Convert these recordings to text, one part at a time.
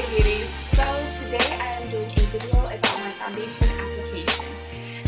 Hey beauties, so today I am doing a video about my foundation application.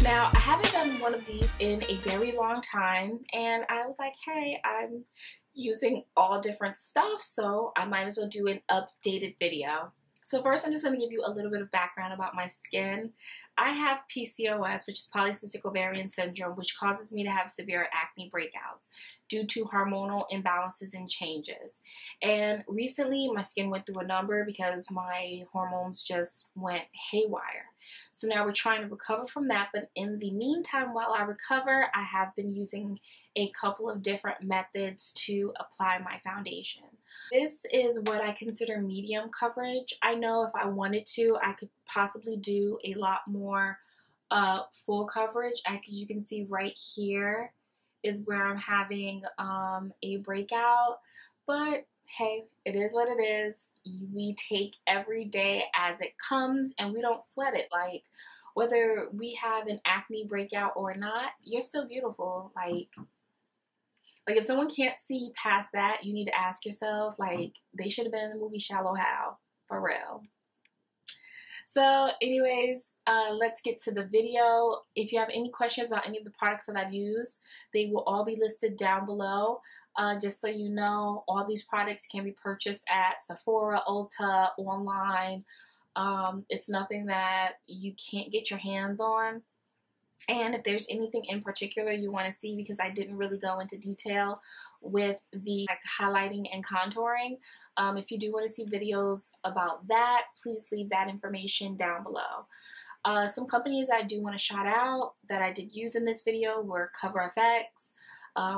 Now I haven't done one of these in a very long time and I was like, hey, I'm using all different stuff, so I might as well do an updated video. So first I'm just going to give you a little bit of background about my skin. I have PCOS, which is polycystic ovarian syndrome, which causes me to have severe acne breakouts due to hormonal imbalances and changes. And recently my skin went through a number because my hormones just went haywire. So now we're trying to recover from that, but in the meantime, while I recover, I have been using a couple of different methods to apply my foundation. This is what I consider medium coverage. I know if I wanted to, I could possibly do a lot more full coverage. As you can see right here is where I'm having a breakout, but hey, it is what it is. We take every day as it comes and we don't sweat it. Like, whether we have an acne breakout or not, you're still beautiful. Like if someone can't see past that, you need to ask yourself, like, they should have been in the movie Shallow Hal, for real. So anyways, let's get to the video. If you have any questions about any of the products that I've used, they will all be listed down below. Just so you know, all these products can be purchased at Sephora, Ulta, online. It's nothing that you can't get your hands on. And if there's anything in particular you want to see, because I didn't really go into detail with the highlighting and contouring, if you do want to see videos about that, please leave that information down below. Some companies I do want to shout out that I did use in this video were CoverFx,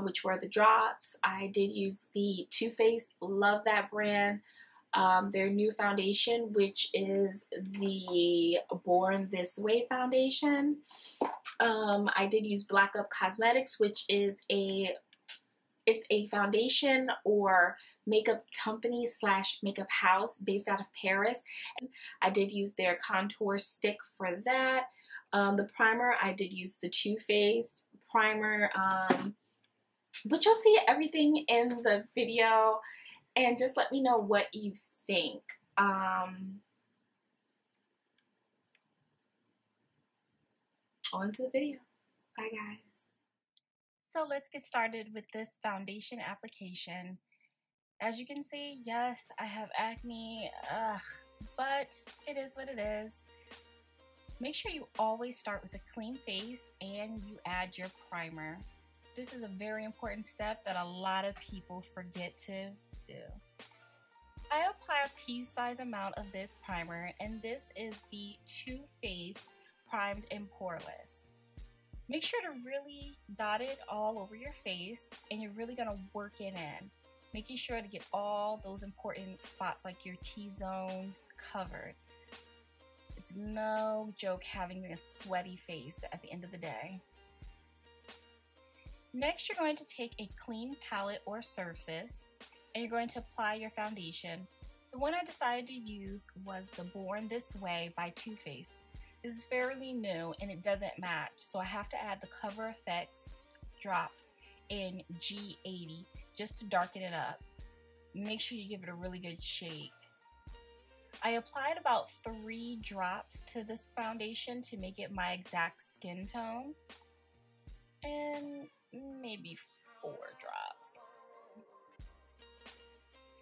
which were the drops. I did use the Too Faced, love that brand. Their new foundation, which is the Born This Way foundation. I did use Black Up Cosmetics, which is it's a foundation or makeup company slash makeup house based out of Paris. And I did use their contour stick for that. The primer, I did use the Too Faced primer. But you'll see everything in the video. And just let me know what you think. On to the video. Bye guys. So let's get started with this foundation application. As you can see, yes, I have acne, but it is what it is. Make sure you always start with a clean face and you add your primer. This is a very important step that a lot of people forget to do. I apply a pea-sized amount of this primer, and this is the Too Faced Primed and Poreless. Make sure to really dot it all over your face, and you're really going to work it in, making sure to get all those important spots like your T-zones covered. It's no joke having a sweaty face at the end of the day. Next, you're going to take a clean palette or surface, and you're going to apply your foundation. The one I decided to use was the Born This Way by Too Faced. This is fairly new and it doesn't match, so I have to add the CoverFx drops in G80 just to darken it up. Make sure you give it a really good shake. I applied about 3 drops to this foundation to make it my exact skin tone, and maybe 4 drops.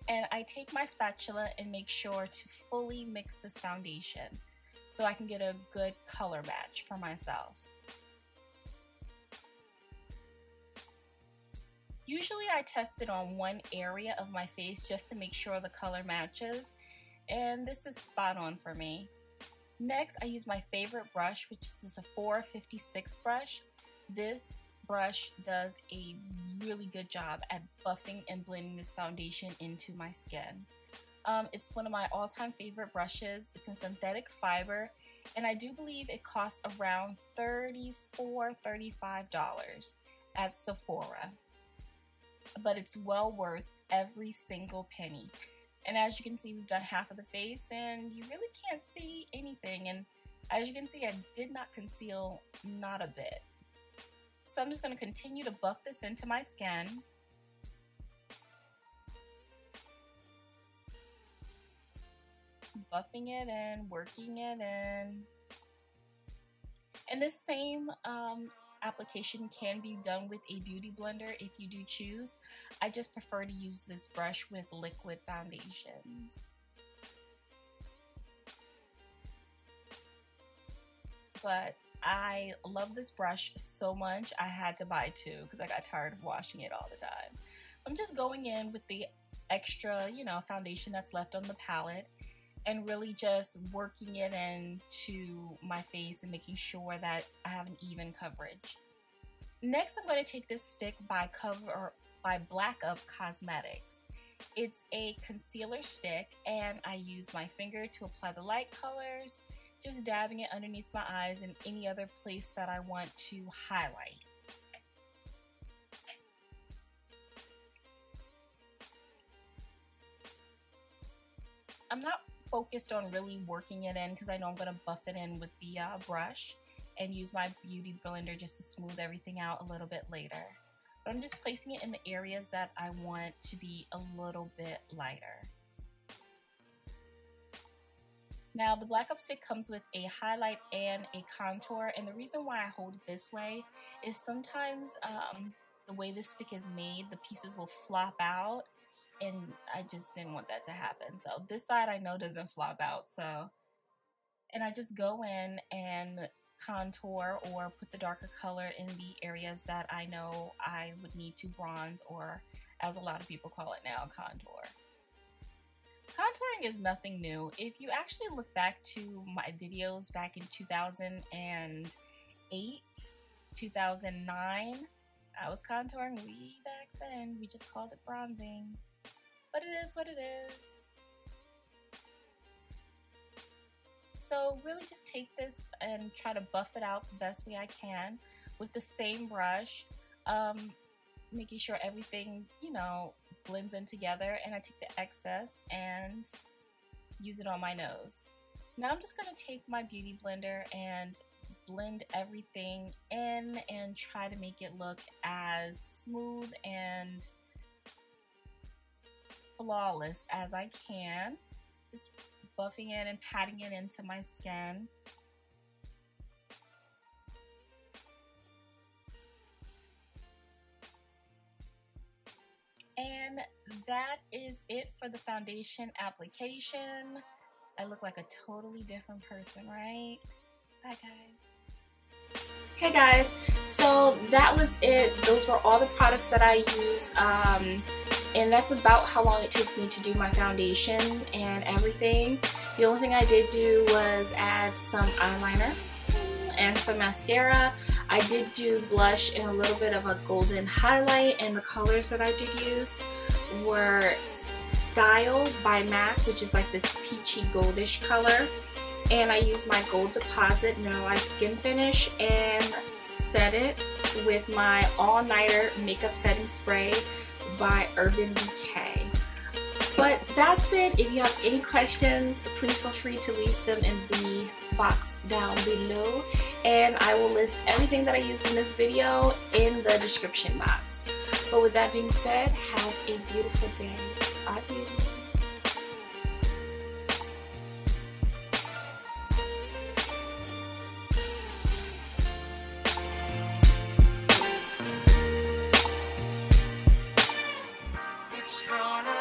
And I take my spatula and make sure to fully mix this foundation so I can get a good color match for myself. Usually I test it on one area of my face just to make sure the color matches, and this is spot on for me. Next, I use my favorite brush, which is the Sephora 56 brush. This brush does a really good job at buffing and blending this foundation into my skin. It's one of my all-time favorite brushes. It's in synthetic fiber, and I do believe it costs around $34, $35 at Sephora. But it's well worth every single penny. And as you can see, we've done half of the face and you really can't see anything. And as you can see, I did not conceal, not a bit. So I'm just going to continue to buff this into my skin. buffing it in, working it in. And this same application can be done with a beauty blender if you do choose. I just prefer to use this brush with liquid foundations. But I love this brush so much, I had to buy two because I got tired of washing it all the time. I'm just going in with the extra, you know, foundation that's left on the palette and really just working it into my face and making sure that I have an even coverage. Next, I'm going to take this stick by Black Up Cosmetics. It's a concealer stick, and I use my finger to apply the light colors, just dabbing it underneath my eyes and any other place that I want to highlight. I'm not focused on really working it in because I know I'm going to buff it in with the brush and use my beauty blender just to smooth everything out a little bit later. But I'm just placing it in the areas that I want to be a little bit lighter. Now the Black Up stick comes with a highlight and a contour, and the reason why I hold it this way is sometimes the way this stick is made, the pieces will flop out, and I just didn't want that to happen. So this side I know doesn't flop out, and I just go in and contour or put the darker color in the areas that I know I would need to bronze, or as a lot of people call it now, contour. Contouring is nothing new. If you actually look back to my videos back in 2008, 2009, I was contouring way back then. We just called it bronzing. But it is what it is. So really just take this and try to buff it out the best way I can with the same brush, making sure everything, you know, blends in together, and I take the excess and use it on my nose. Now I'm just going to take my beauty blender and blend everything in and try to make it look as smooth and flawless as I can. Just buffing it and patting it into my skin. And that is it for the foundation application. I look like a totally different person, right? Bye, guys. Hey guys, so that was it. Those were all the products that I use, and that's about how long it takes me to do my foundation and everything. The only thing I did do was add some eyeliner and some mascara. I did do blush and a little bit of a golden highlight, and the colors that I did use were Style by MAC, which is like this peachy goldish color, and I used my Gold Deposit Mineralized Skin Finish and set it with my All Nighter Makeup Setting Spray by Urban Decay. But that's it. If you have any questions, please feel free to leave them in the box down below, and I will list everything that I used in this video in the description box. But with that being said, have a beautiful day. Bye, beauties. It's gonna